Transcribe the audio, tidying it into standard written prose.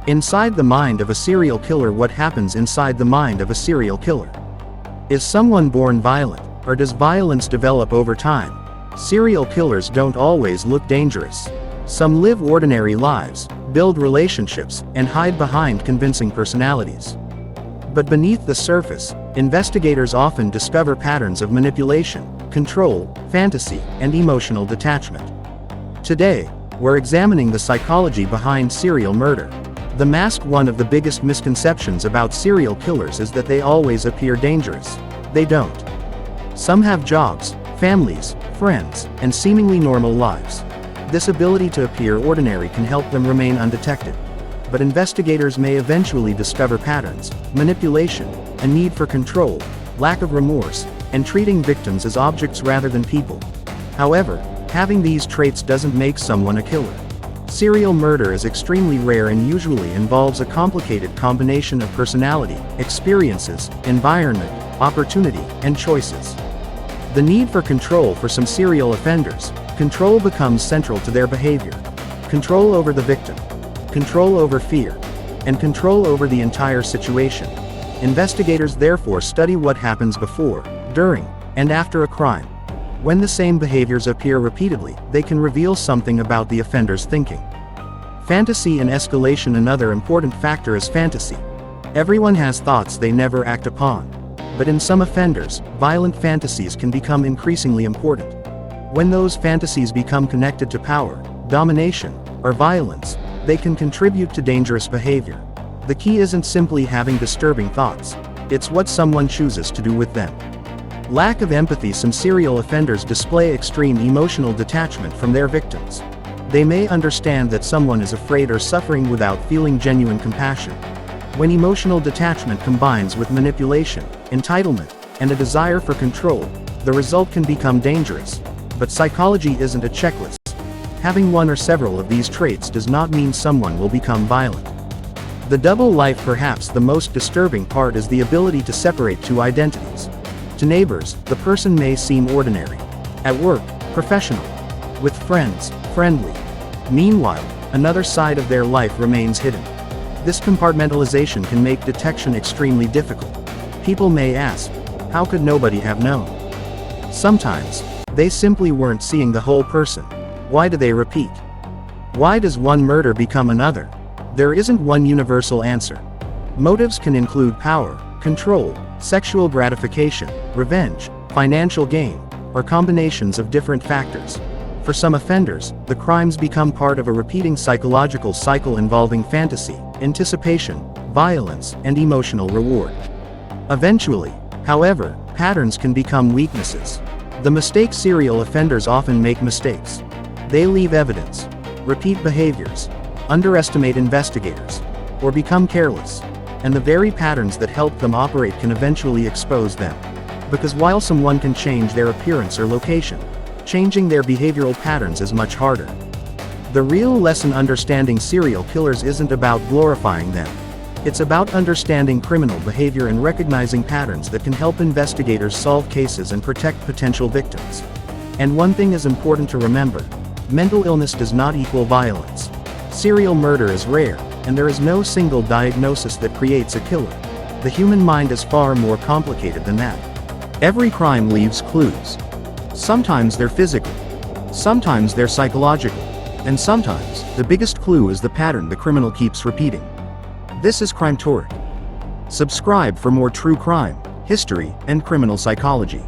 Inside the mind of a serial killer. What happens inside the mind of a serial killer? Is someone born violent, or does violence develop over time? Serial killers don't always look dangerous. Some live ordinary lives, build relationships, and hide behind convincing personalities. But beneath the surface, investigators often discover patterns of manipulation, control, fantasy, and emotional detachment. Today, we're examining the psychology behind serial murder. The mask. One of the biggest misconceptions about serial killers is that they always appear dangerous. They don't. Some have jobs, families, friends, and seemingly normal lives. This ability to appear ordinary can help them remain undetected. But investigators may eventually discover patterns, manipulation, a need for control, lack of remorse, and treating victims as objects rather than people. However, having these traits doesn't make someone a killer. Serial murder is extremely rare and usually involves a complicated combination of personality, experiences, environment, opportunity, and choices. The need for control. For some serial offenders, control becomes central to their behavior. Control over the victim, control over fear, and control over the entire situation. Investigators therefore study what happens before, during, and after a crime. When the same behaviors appear repeatedly, they can reveal something about the offender's thinking. Fantasy and escalation. Another important factor is fantasy. Everyone has thoughts they never act upon. But in some offenders, violent fantasies can become increasingly important. When those fantasies become connected to power, domination, or violence, they can contribute to dangerous behavior. The key isn't simply having disturbing thoughts, it's what someone chooses to do with them. Lack of empathy. Some serial offenders display extreme emotional detachment from their victims. They may understand that someone is afraid or suffering without feeling genuine compassion. When emotional detachment combines with manipulation, entitlement, and a desire for control, the result can become dangerous. But psychology isn't a checklist. Having one or several of these traits does not mean someone will become violent. The double life. Perhaps the most disturbing part is the ability to separate two identities. To neighbors, the person may seem ordinary. At work, professional. With friends, friendly. Meanwhile, another side of their life remains hidden. This compartmentalization can make detection extremely difficult. People may ask, how could nobody have known? Sometimes, they simply weren't seeing the whole person. Why do they repeat? Why does one murder become another? There isn't one universal answer. Motives can include power, control, sexual gratification, revenge, financial gain, or combinations of different factors. For some offenders, the crimes become part of a repeating psychological cycle involving fantasy, anticipation, violence, and emotional reward. Eventually, however, patterns can become weaknesses. The mistake. Serial offenders often make mistakes. They leave evidence, repeat behaviors, underestimate investigators, or become careless. And the very patterns that help them operate can eventually expose them. Because while someone can change their appearance or location, changing their behavioral patterns is much harder. The real lesson: understanding serial killers isn't about glorifying them. It's about understanding criminal behavior and recognizing patterns that can help investigators solve cases and protect potential victims. And one thing is important to remember: mental illness does not equal violence. Serial murder is rare, and there is no single diagnosis that creates a killer. The human mind is far more complicated than that. Every crime leaves clues. Sometimes they're physical, sometimes they're psychological, and sometimes the biggest clue is the pattern the criminal keeps repeating. This is Crimetoric. Subscribe for more true crime, history, and criminal psychology.